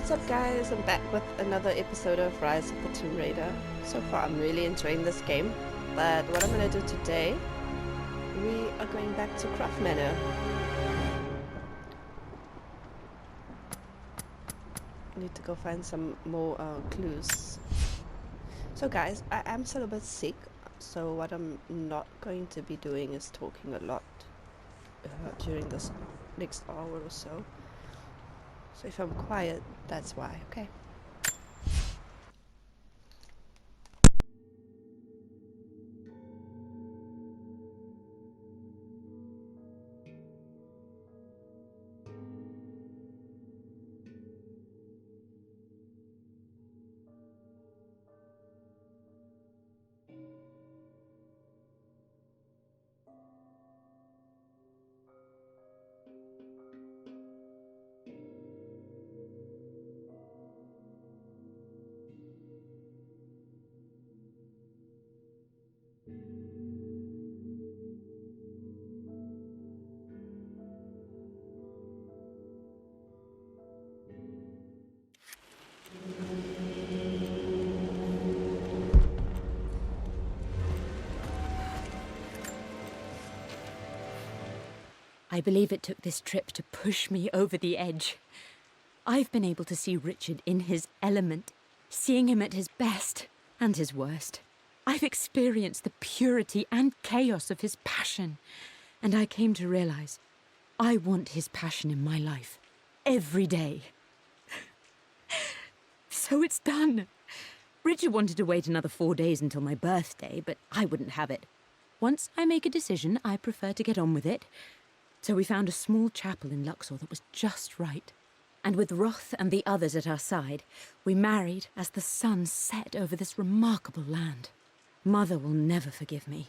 What's up, guys? I'm back with another episode of Rise of the Tomb Raider. So far, I'm really enjoying this game, but what I'm gonna do today, we are going back to Croft Manor. I need to go find some more clues. So guys, I am still a bit sick, so what I'm not going to be doing is talking a lot during this next hour or so. So if I'm quiet, that's why, okay? I believe it took this trip to push me over the edge. I've been able to see Richard in his element, seeing him at his best and his worst. I've experienced the purity and chaos of his passion, and I came to realize I want his passion in my life every day. So it's done. Richard wanted to wait another 4 days until my birthday, but I wouldn't have it. Once I make a decision, I prefer to get on with it. So we found a small chapel in Luxor that was just right. And with Roth and the others at our side, we married as the sun set over this remarkable land. Mother will never forgive me.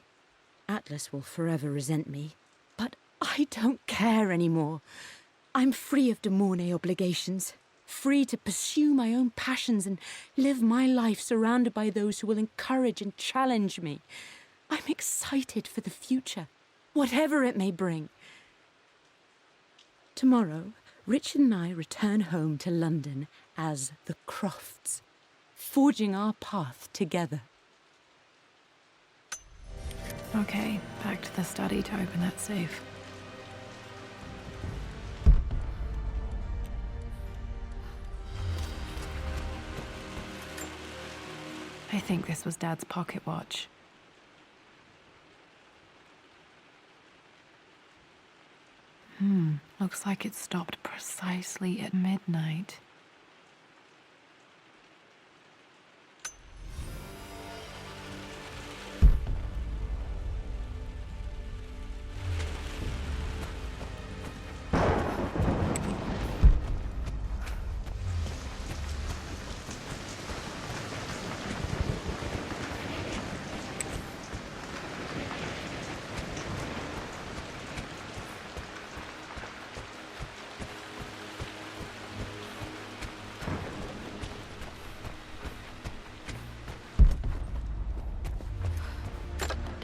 Atlas will forever resent me. But I don't care anymore. I'm free of De Mornay obligations, free to pursue my own passions and live my life surrounded by those who will encourage and challenge me. I'm excited for the future, whatever it may bring. Tomorrow, Richard and I return home to London as the Crofts, forging our path together. Okay, back to the study to open that safe. I think this was Dad's pocket watch. Looks like it stopped precisely at midnight.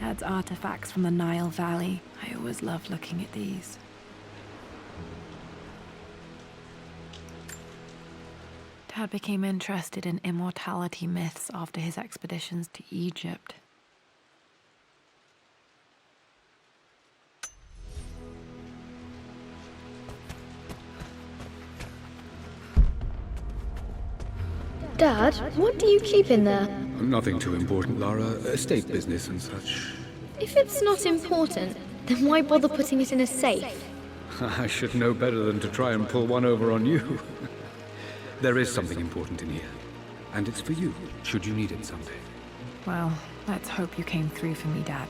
Dad's artifacts from the Nile Valley. I always loved looking at these. Dad became interested in immortality myths after his expeditions to Egypt. Dad, what do you keep in there? Nothing too important, Lara. Estate business and such. If it's not important, then why bother putting it in a safe? I should know better than to try and pull one over on you. There is something important in here. And it's for you, should you need it someday. Well, let's hope you came through for me, Dad.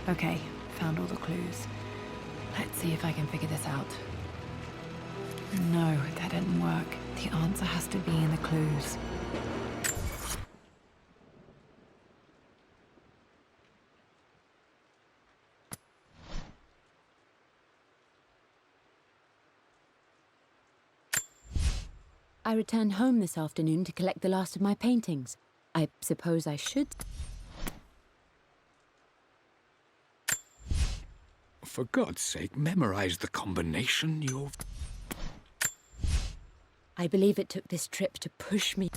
Okay, found all the clues. Let's see if I can figure this out. No, that didn't work. The answer has to be in the clues. I returned home this afternoon to collect the last of my paintings. I suppose I should. For God's sake, memorize the combination. You're... I believe it took this trip to push me.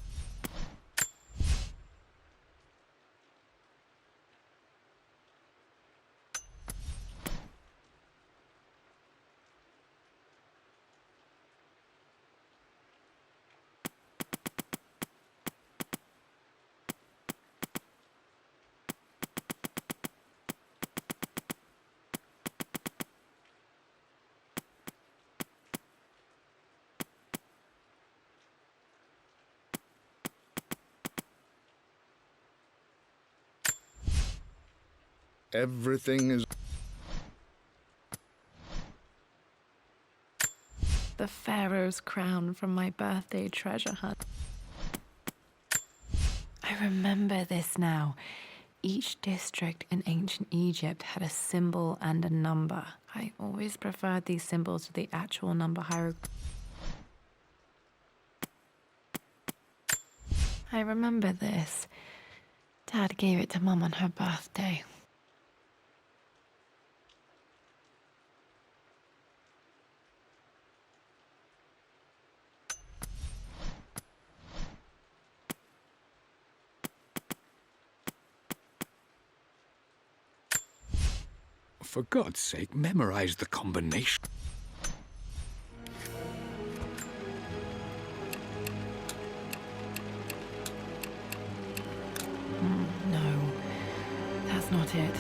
Everything is... The Pharaoh's crown from my birthday treasure hunt. I remember this now. Each district in ancient Egypt had a symbol and a number. I always preferred these symbols to the actual number hieroglyph. I remember this. Dad gave it to Mum on her birthday. For God's sake, memorize the combination. No, that's not it.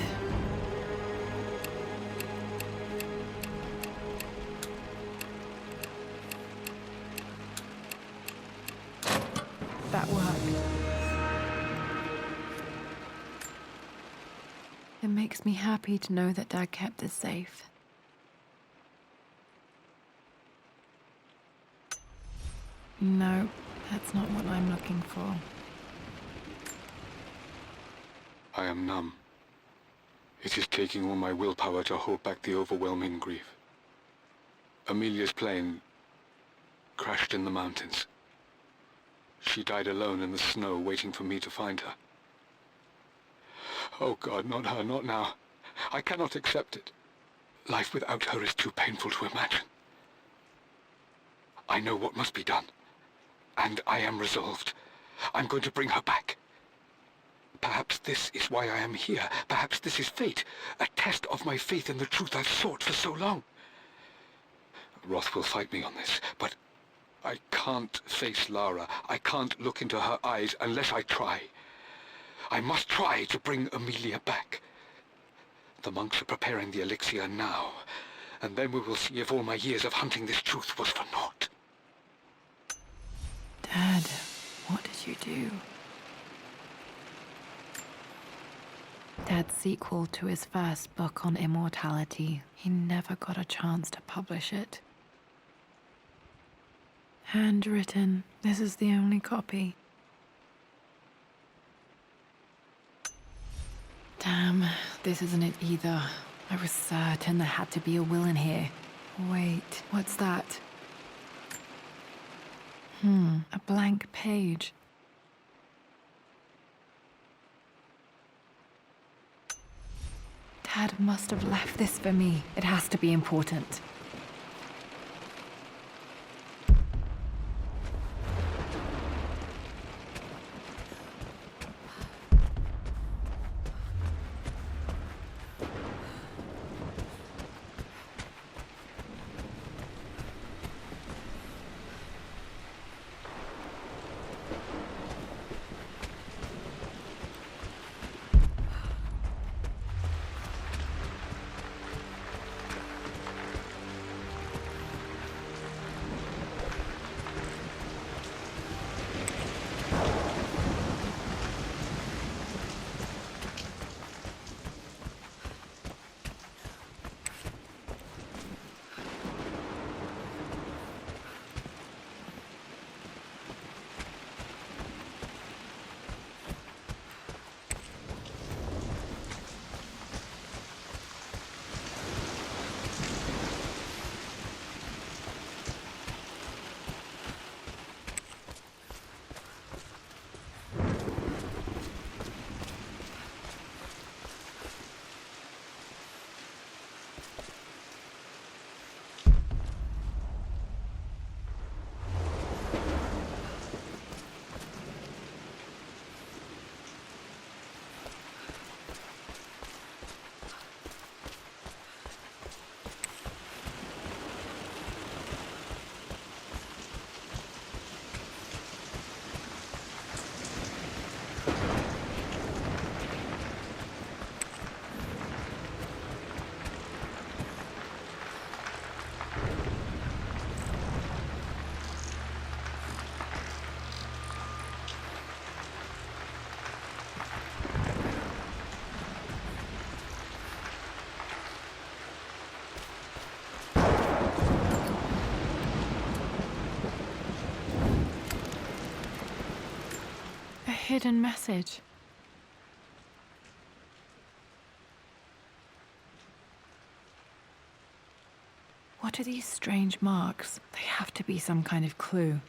That worked. It makes me happy to know that Dad kept it safe. No, that's not what I'm looking for. I am numb. It is taking all my willpower to hold back the overwhelming grief. Amelia's plane crashed in the mountains. She died alone in the snow, waiting for me to find her. Oh God, not her, not now. I cannot accept it. Life without her is too painful to imagine. I know what must be done, and I am resolved. I'm going to bring her back. Perhaps this is why I am here. Perhaps this is fate, a test of my faith in the truth I've sought for so long. Roth will fight me on this, but I can't face Lara. I can't look into her eyes unless I try. I must try to bring Amelia back. The monks are preparing the elixir now, and then we will see if all my years of hunting this truth was for naught. Dad, what did you do? Dad's sequel to his first book on immortality. He never got a chance to publish it. Handwritten. This is the only copy. Damn, this isn't it either. I was certain there had to be a will in here. Wait, what's that? A blank page. Dad must have left this for me. It has to be important. hidden message. What are these strange marks? They have to be some kind of clue.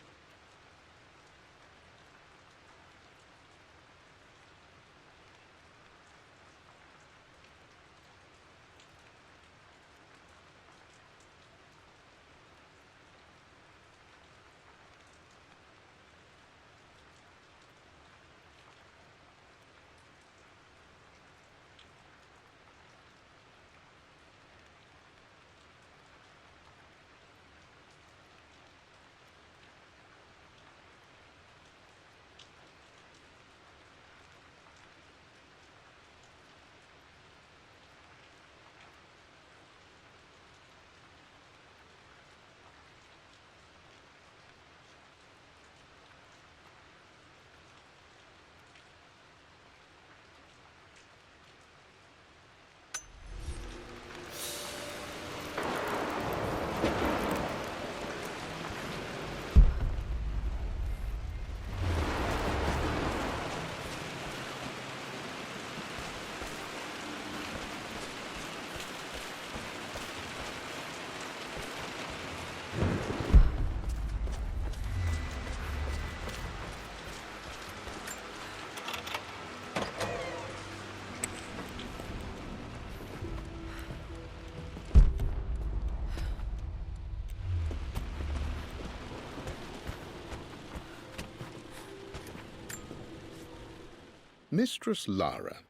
Mistress Lara,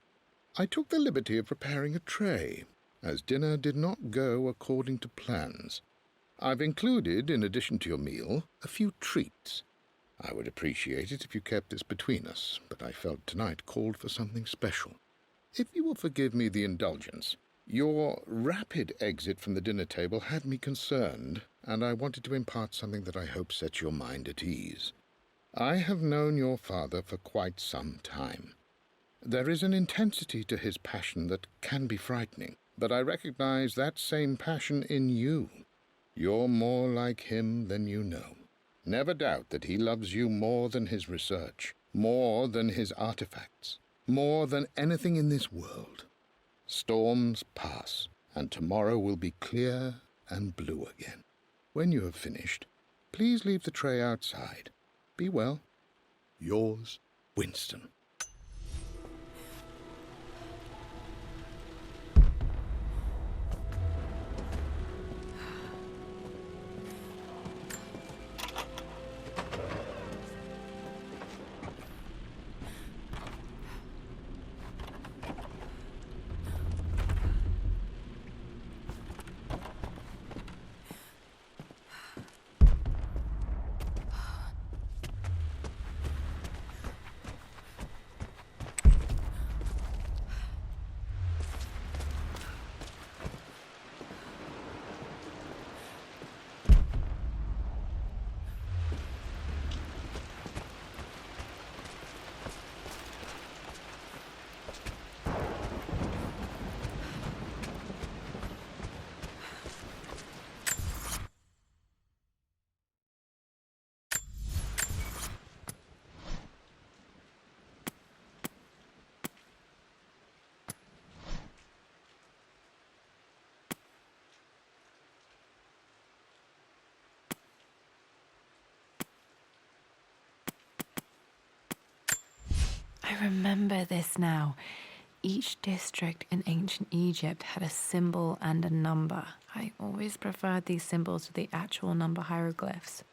I took the liberty of preparing a tray, as dinner did not go according to plans. I've included, in addition to your meal, a few treats. I would appreciate it if you kept this between us, but I felt tonight called for something special. If you will forgive me the indulgence, your rapid exit from the dinner table had me concerned, and I wanted to impart something that I hope sets your mind at ease. I have known your father for quite some time. There is an intensity to his passion that can be frightening, but I recognize that same passion in you. You're more like him than you know. Never doubt that he loves you more than his research, more than his artifacts, more than anything in this world. Storms pass, and tomorrow will be clear and blue again. When you have finished, please leave the tray outside. Be well. Yours, Winston. I remember this now. Each district in ancient Egypt had a symbol and a number. I always preferred these symbols to the actual number hieroglyphs.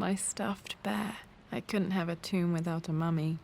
my stuffed bear. I couldn't have a tomb without a mummy.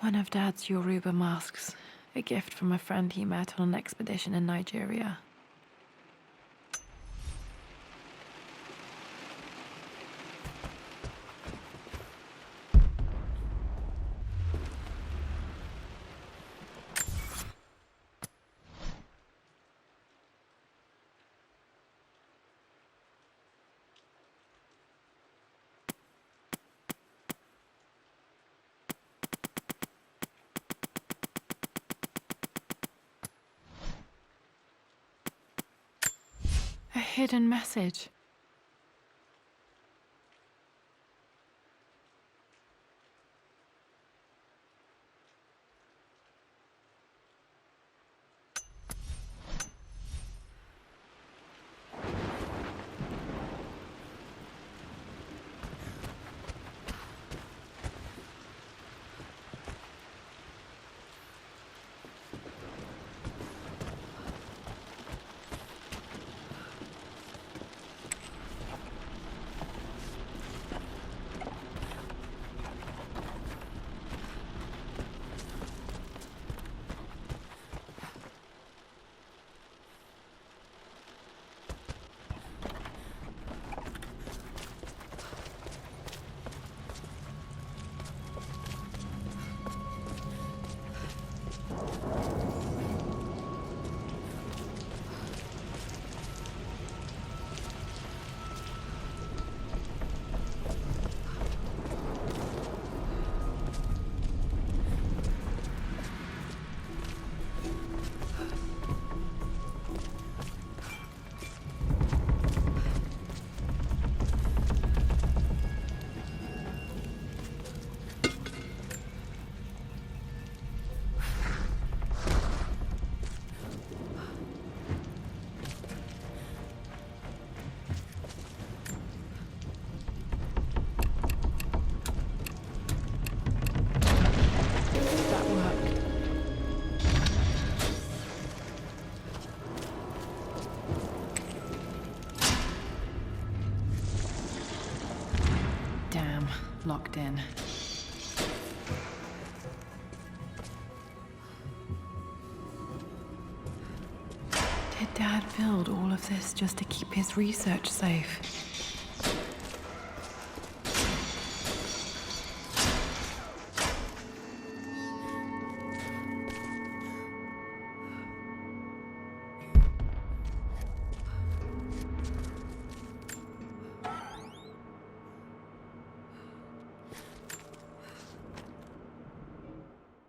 One of Dad's Yoruba masks, a gift from a friend he met on an expedition in Nigeria. A hidden message. locked in. Did Dad build all of this just to keep his research safe?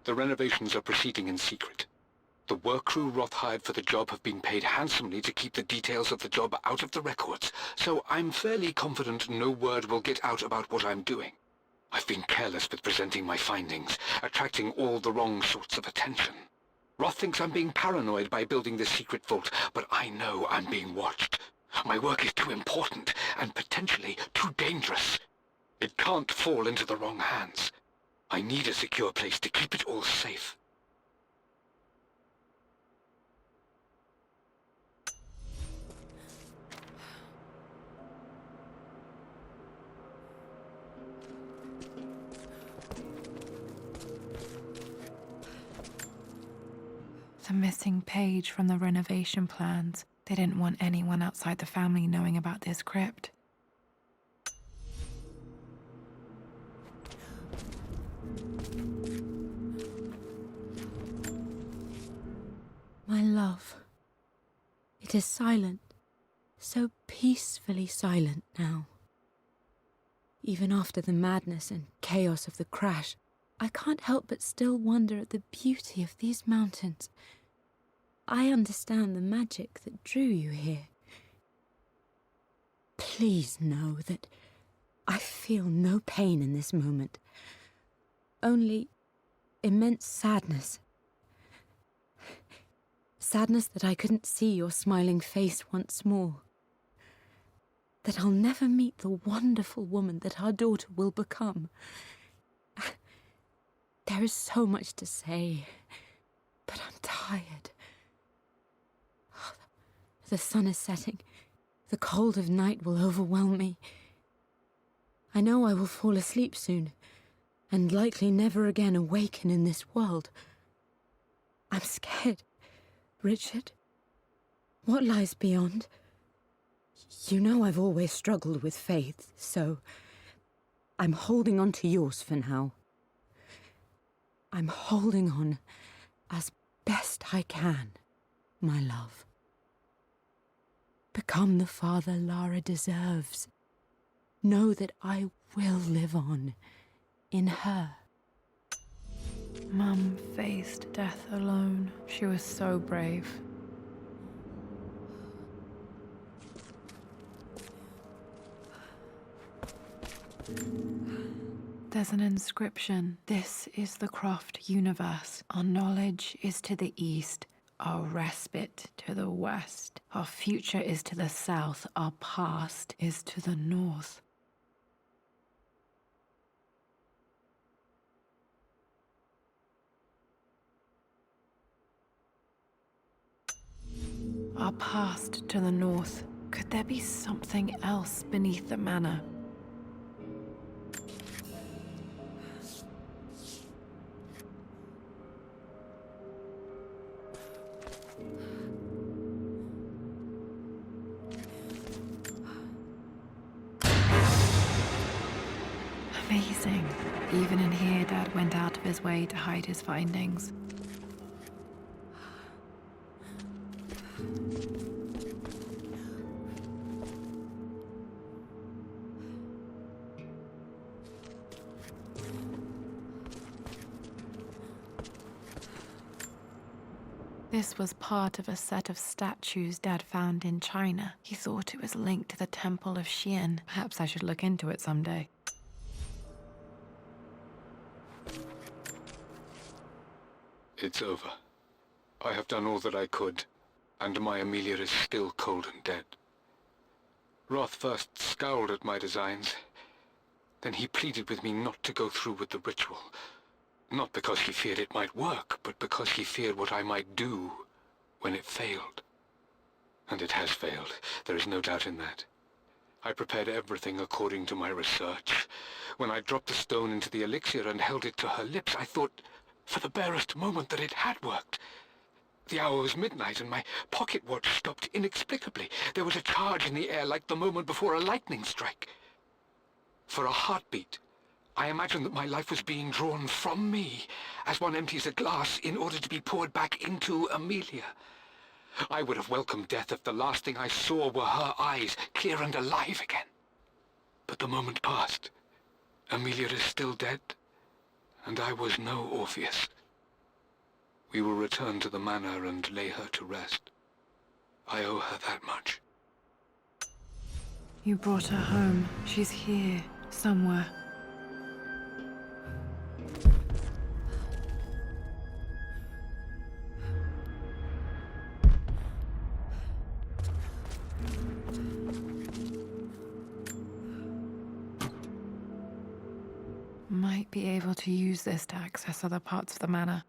The renovations are proceeding in secret. The work crew Roth hired for the job have been paid handsomely to keep the details of the job out of the records, so I'm fairly confident no word will get out about what I'm doing. I've been careless with presenting my findings, attracting all the wrong sorts of attention. Roth thinks I'm being paranoid by building this secret vault, but I know I'm being watched. My work is too important, and potentially too dangerous. It can't fall into the wrong hands. I need a secure place to keep it all safe. The missing page from the renovation plans. They didn't want anyone outside the family knowing about this crypt. My love, it is silent, so peacefully silent now. Even after the madness and chaos of the crash, I can't help but still wonder at the beauty of these mountains. I understand the magic that drew you here. Please know that I feel no pain in this moment, only immense sadness. Sadness that I couldn't see your smiling face once more. That I'll never meet the wonderful woman that our daughter will become. There is so much to say, but I'm tired. The sun is setting. The cold of night will overwhelm me. I know I will fall asleep soon, and likely never again awaken in this world. I'm scared. Richard, what lies beyond? You know I've always struggled with faith, so I'm holding on to yours for now. I'm holding on as best I can, my love. Become the father Lara deserves. Know that I will live on in her. Mum faced death alone. She was so brave. There's an inscription. This is the Croft universe. Our knowledge is to the east, our respite to the west. Our future is to the south, our past is to the north. Our past to the north. Could there be something else beneath the manor? Amazing. Even in here, Dad went out of his way to hide his findings. This was part of a set of statues Dad found in China. He thought it was linked to the Temple of Xian. Perhaps I should look into it someday. It's over. I have done all that I could, and my Amelia is still cold and dead. Roth first scowled at my designs. Then he pleaded with me not to go through with the ritual. Not because he feared it might work, but because he feared what I might do when it failed. And it has failed. There is no doubt in that. I prepared everything according to my research. When I dropped the stone into the elixir and held it to her lips, I thought for the barest moment that it had worked. The hour was midnight and my pocket watch stopped inexplicably. There was a charge in the air like the moment before a lightning strike. For a heartbeat, I imagined that my life was being drawn from me as one empties a glass in order to be poured back into Amelia. I would have welcomed death if the last thing I saw were her eyes, clear and alive again. But the moment passed. Amelia is still dead, and I was no Orpheus. We will return to the manor and lay her to rest. I owe her that much. You brought her home. She's here, somewhere. Might be able to use this to access other parts of the manor.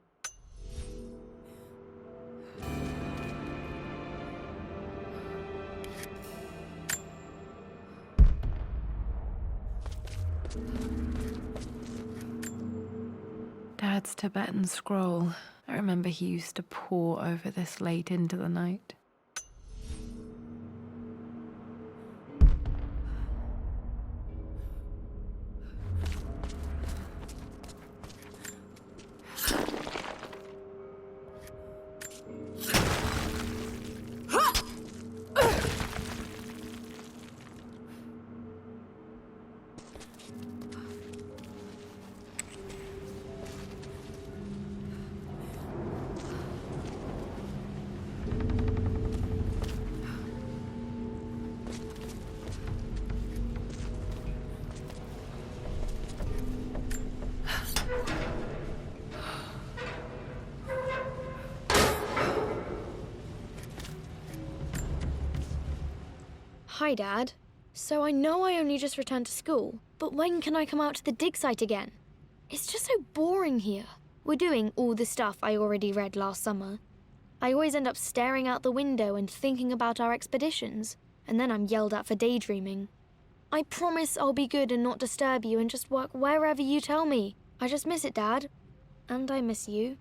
Dad's Tibetan scroll. I remember he used to pore over this late into the night. Hi, Dad. So I know I only just returned to school, but when can I come out to the dig site again? It's just so boring here. We're doing all the stuff I already read last summer. I always end up staring out the window and thinking about our expeditions, and then I'm yelled at for daydreaming. I promise I'll be good and not disturb you and just work wherever you tell me. I just miss it, Dad. And I miss you.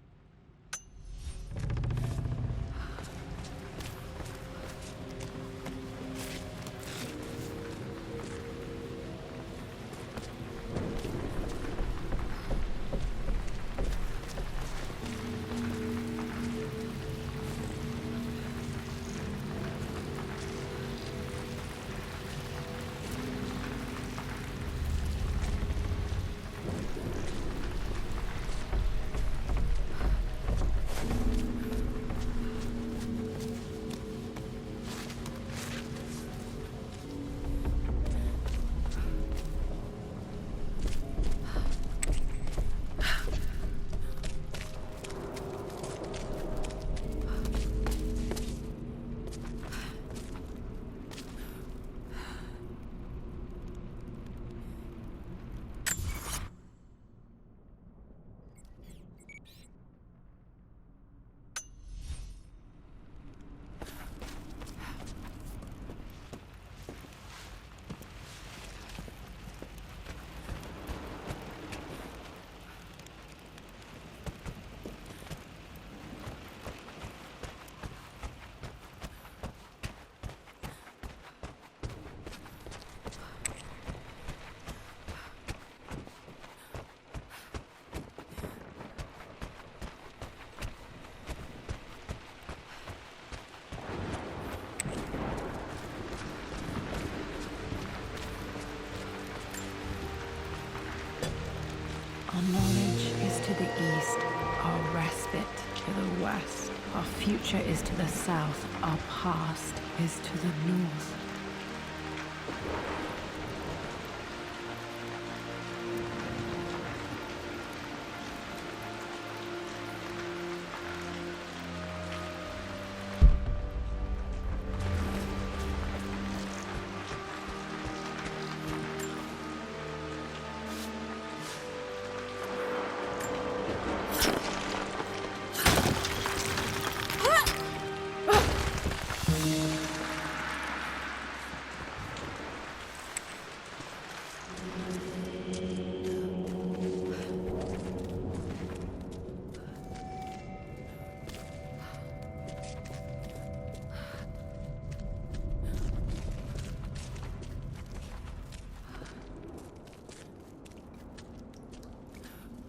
Our knowledge is to the east, our respite to the west. Our future is to the south, our past is to the north.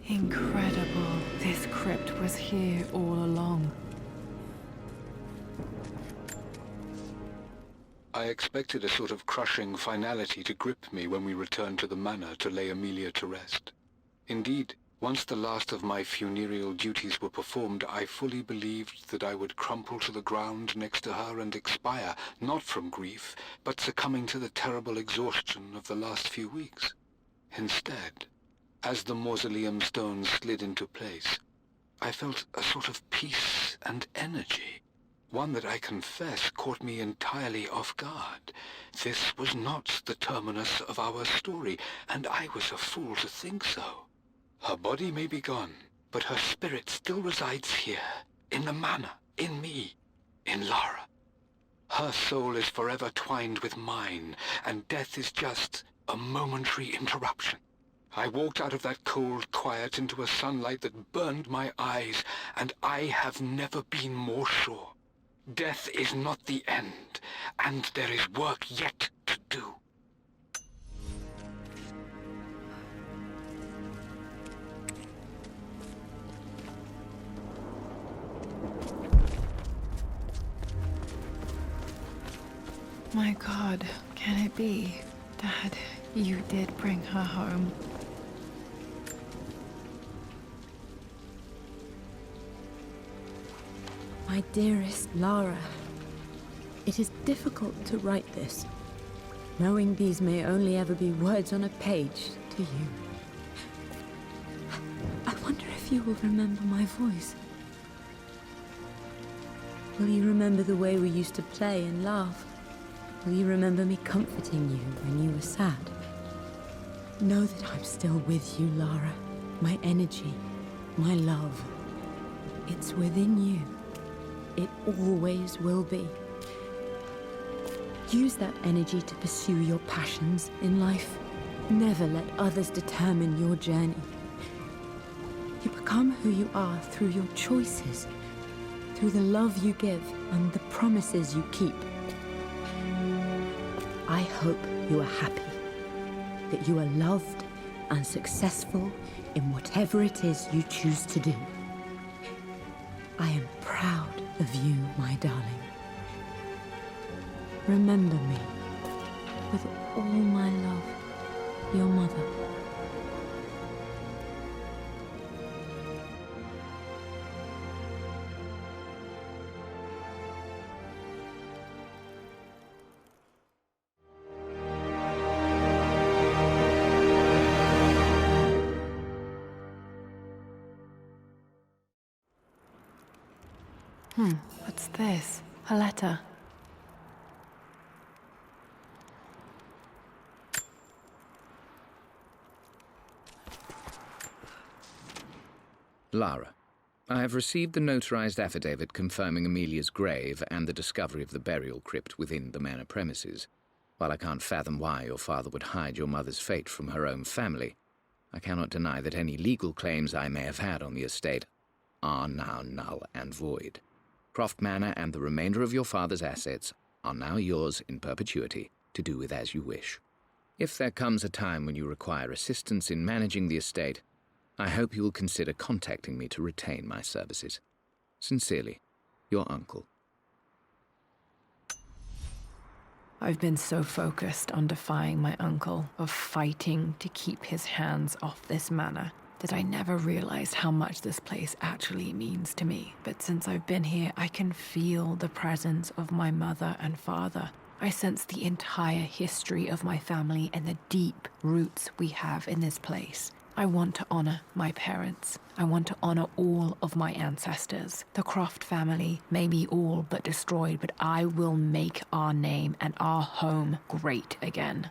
Incredible. This crypt was here all along. I expected a sort of crushing finality to grip me when we returned to the manor to lay Amelia to rest. Indeed, once the last of my funereal duties were performed, I fully believed that I would crumple to the ground next to her and expire, not from grief, but succumbing to the terrible exhaustion of the last few weeks. Instead, as the mausoleum stones slid into place, I felt a sort of peace and energy. One that I confess caught me entirely off guard. This was not the terminus of our story, and I was a fool to think so. Her body may be gone, but her spirit still resides here, in the manor, in me, in Lara. Her soul is forever twined with mine, and death is just a momentary interruption. I walked out of that cold quiet into a sunlight that burned my eyes, and I have never been more sure. Death is not the end, and there is work yet to do. My God, can it be? Dad, you did bring her home. My dearest Lara, it is difficult to write this, knowing these may only ever be words on a page to you. I wonder if you will remember my voice. Will you remember the way we used to play and laugh? Will you remember me comforting you when you were sad? Know that I'm still with you, Lara. My energy, my love. It's within you. It always will be. Use that energy to pursue your passions in life. Never let others determine your journey. You become who you are through your choices, through the love you give and the promises you keep. I hope you are happy, that you are loved and successful in whatever it is you choose to do. I am proud of you, my darling. Remember me, with all my love, your mother. What's this? A letter. Lara, I have received the notarized affidavit confirming Amelia's grave and the discovery of the burial crypt within the manor premises. While I can't fathom why your father would hide your mother's fate from her own family, I cannot deny that any legal claims I may have had on the estate are now null and void. Croft Manor and the remainder of your father's assets are now yours in perpetuity to do with as you wish. If there comes a time when you require assistance in managing the estate, I hope you will consider contacting me to retain my services. Sincerely, your uncle. I've been so focused on defying my uncle, of fighting to keep his hands off this manor, that I never realized how much this place actually means to me. But since I've been here, I can feel the presence of my mother and father. I sense the entire history of my family and the deep roots we have in this place. I want to honor my parents. I want to honor all of my ancestors. The Croft family may be all but destroyed, but I will make our name and our home great again.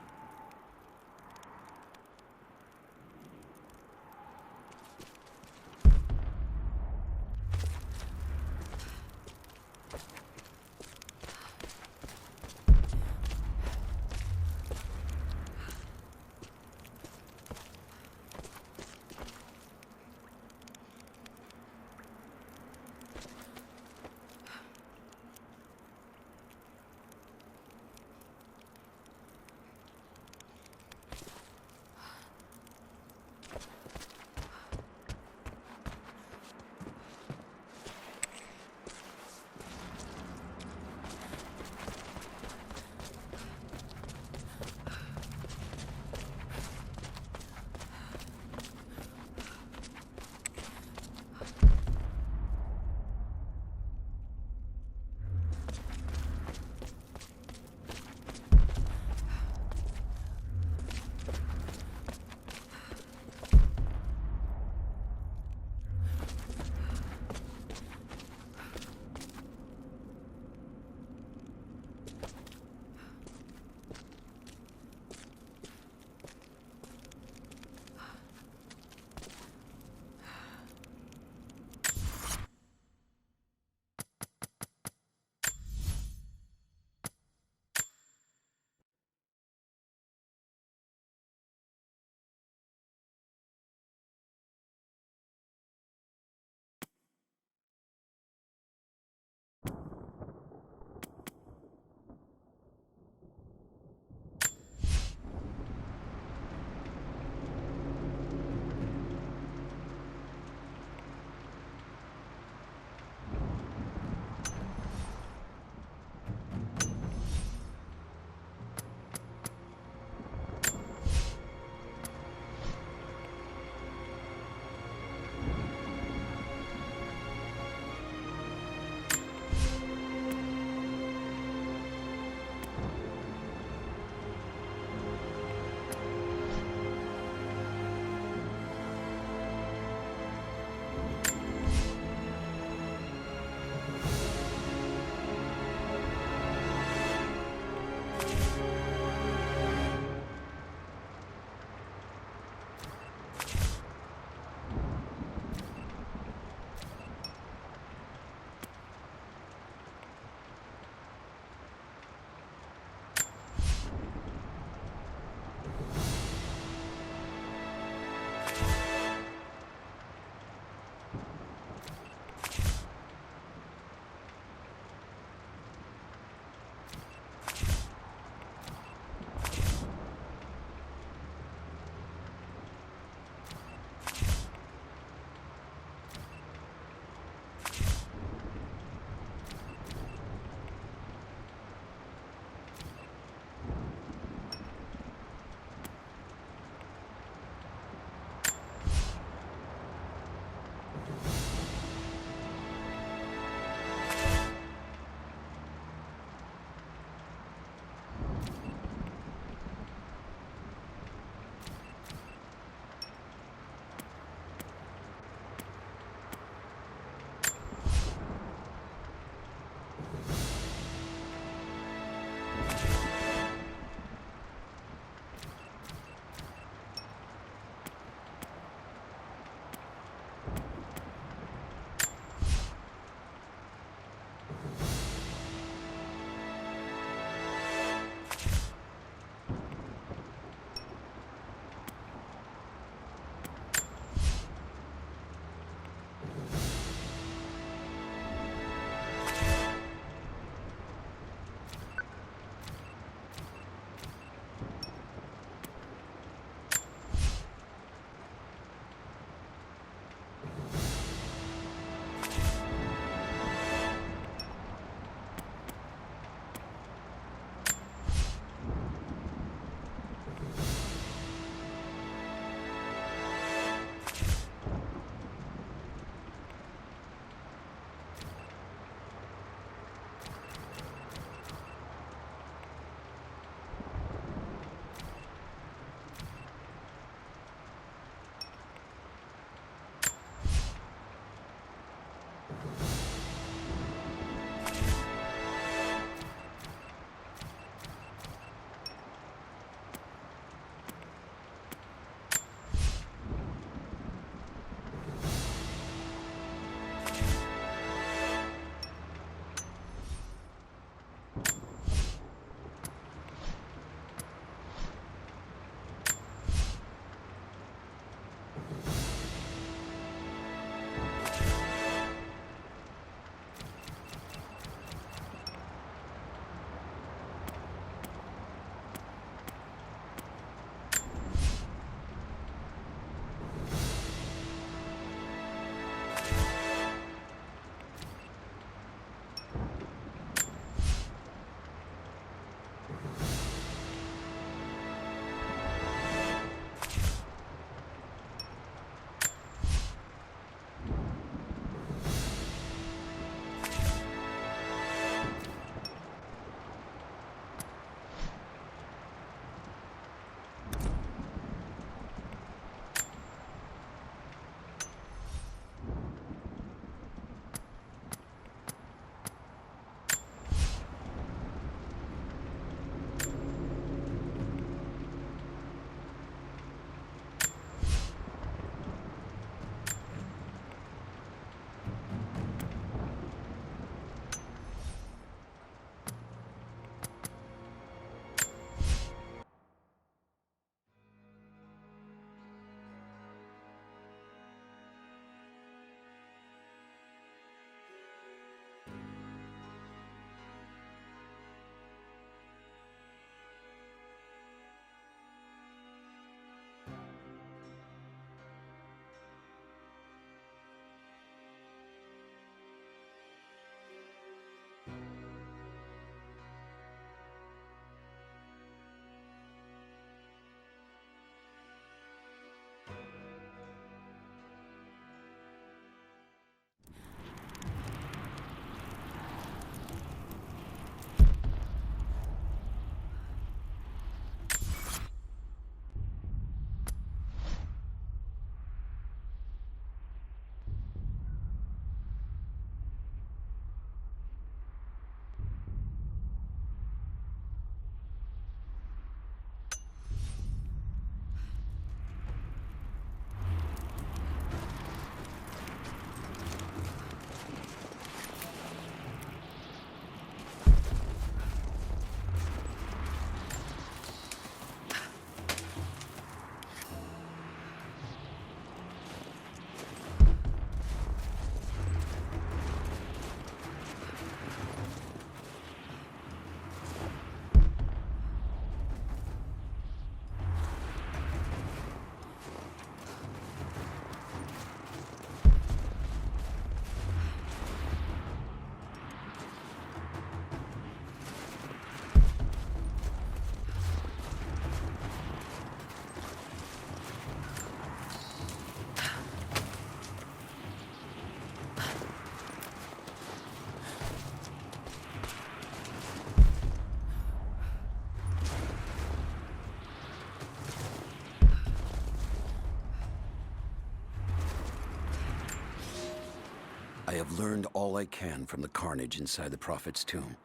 I have learned all I can from the carnage inside the Prophet's tomb.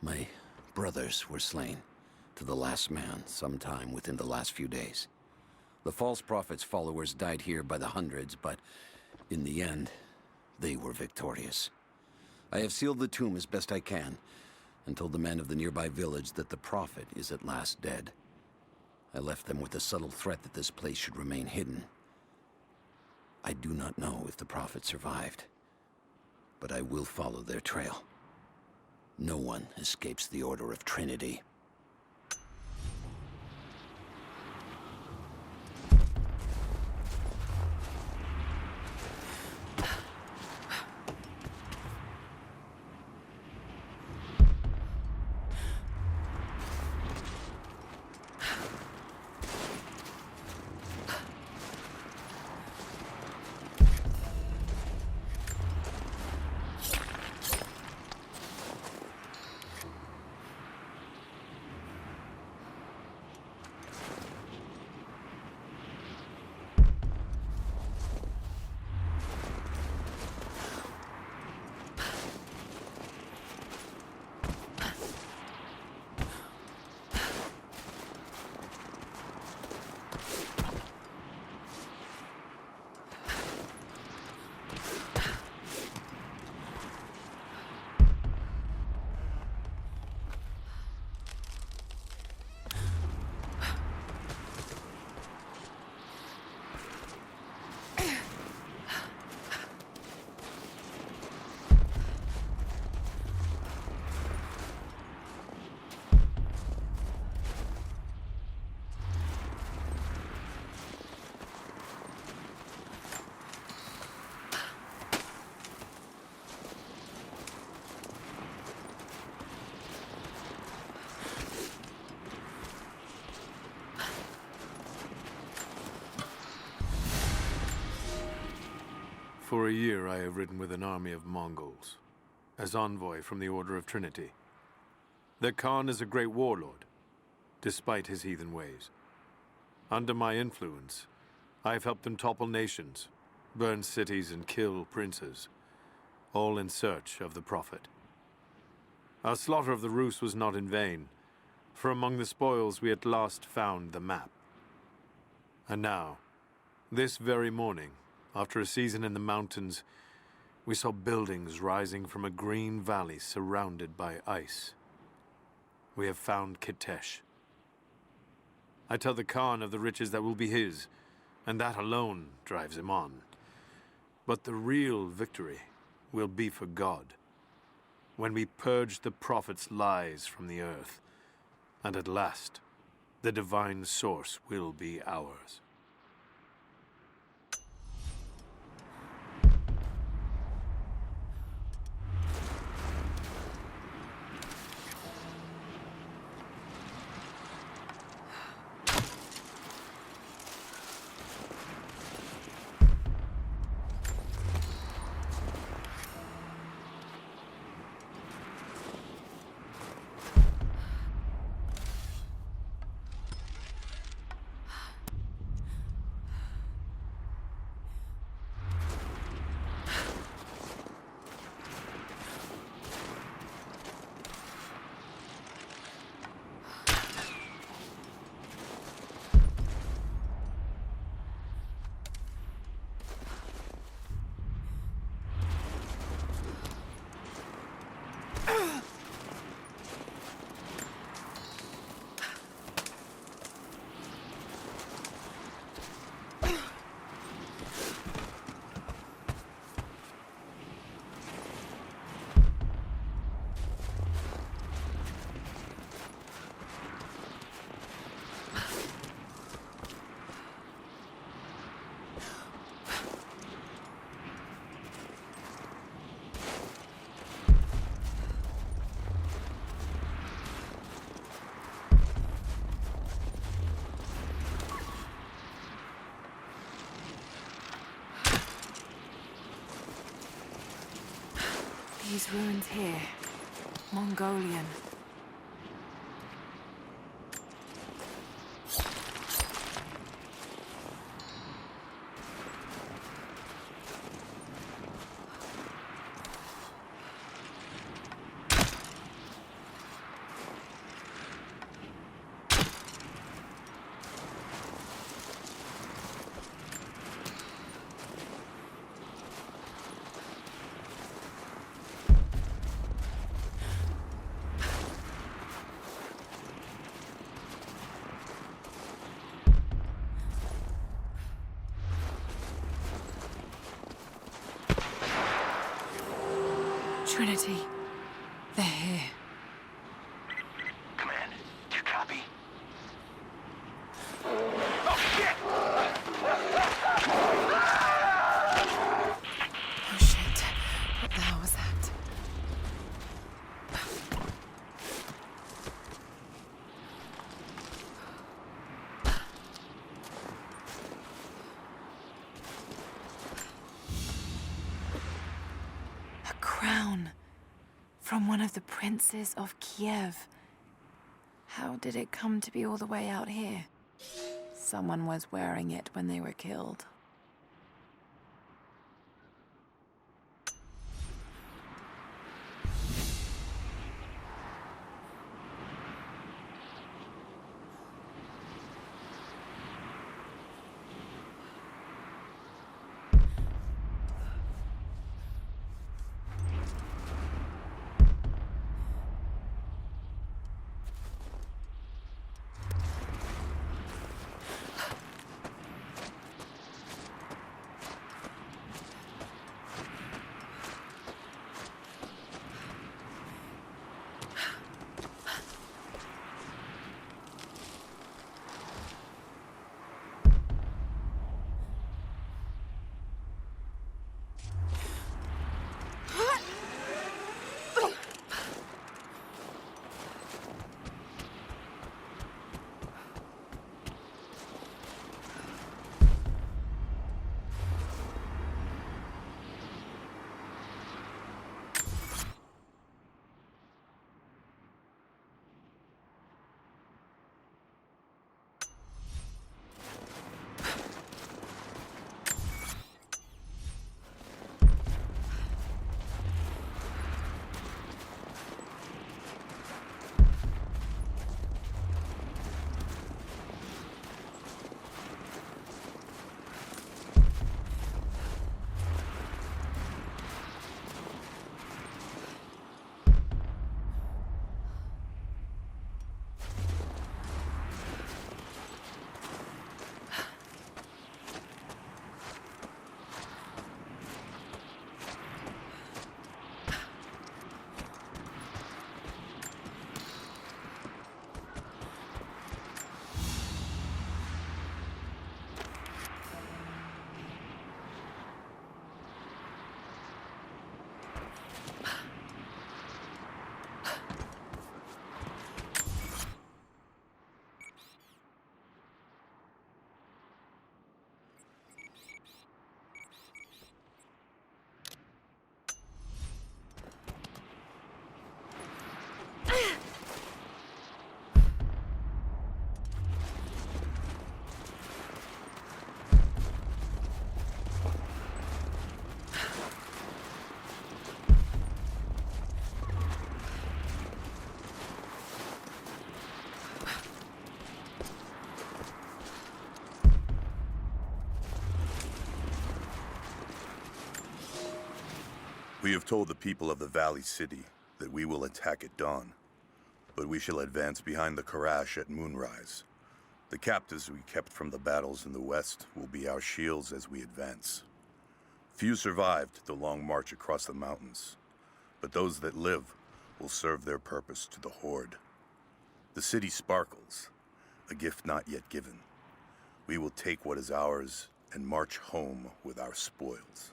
My brothers were slain, to the last man, sometime within the last few days. The false Prophet's followers died here by the hundreds, but in the end, they were victorious. I have sealed the tomb as best I can, and told the men of the nearby village that the Prophet is at last dead. I left them with the subtle threat that this place should remain hidden. I do not know if the Prophet survived, but I will follow their trail. No one escapes the Order of Trinity. For a year I have ridden with an army of Mongols, as envoy from the Order of Trinity. Their Khan is a great warlord, despite his heathen ways. Under my influence, I have helped them topple nations, burn cities and kill princes, all in search of the Prophet. Our slaughter of the Rus was not in vain, for among the spoils we at last found the map. And now, this very morning, after a season in the mountains, we saw buildings rising from a green valley surrounded by ice. We have found Kitezh. I tell the Khan of the riches that will be his, and that alone drives him on. But the real victory will be for God, when we purge the Prophet's lies from the earth, and at last, the divine source will be ours. These ruins here, Mongolian. Trinity. They're here. Command, do you copy? Oh, shit! Oh shit. What the hell was that? A crown from one of the princes of Kiev. How did it come to be all the way out here? Someone was wearing it when they were killed. We have told the people of the Valley City that we will attack at dawn, but we shall advance behind the Karash at moonrise. The captives we kept from the battles in the west will be our shields as we advance. Few survived the long march across the mountains, but those that live will serve their purpose to the Horde. The city sparkles, a gift not yet given. We will take what is ours and march home with our spoils.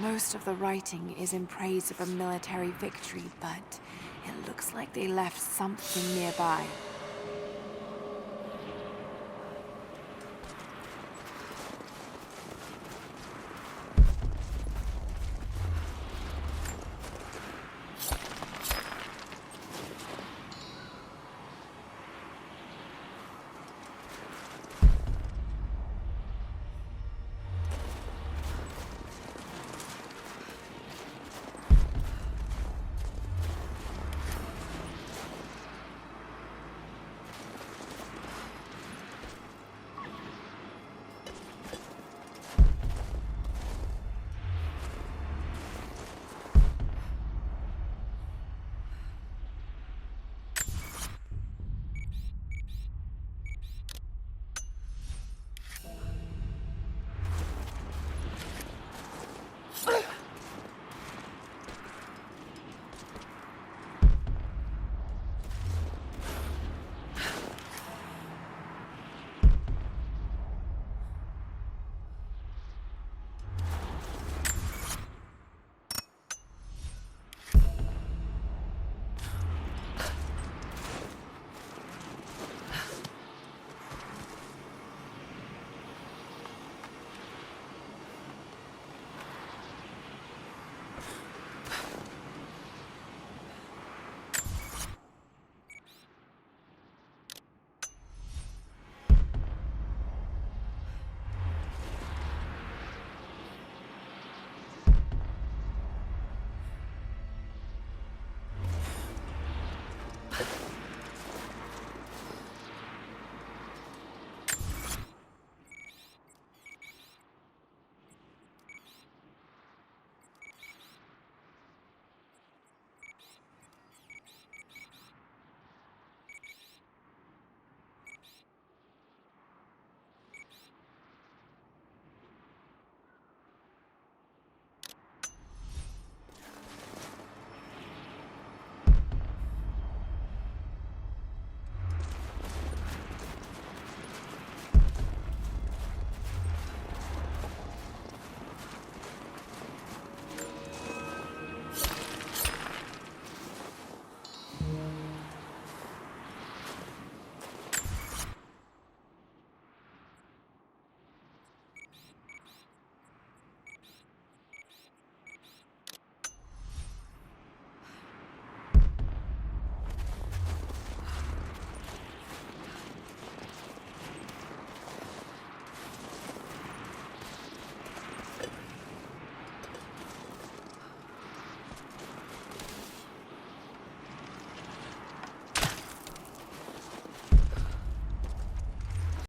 Most of the writing is in praise of a military victory, but it looks like they left something nearby.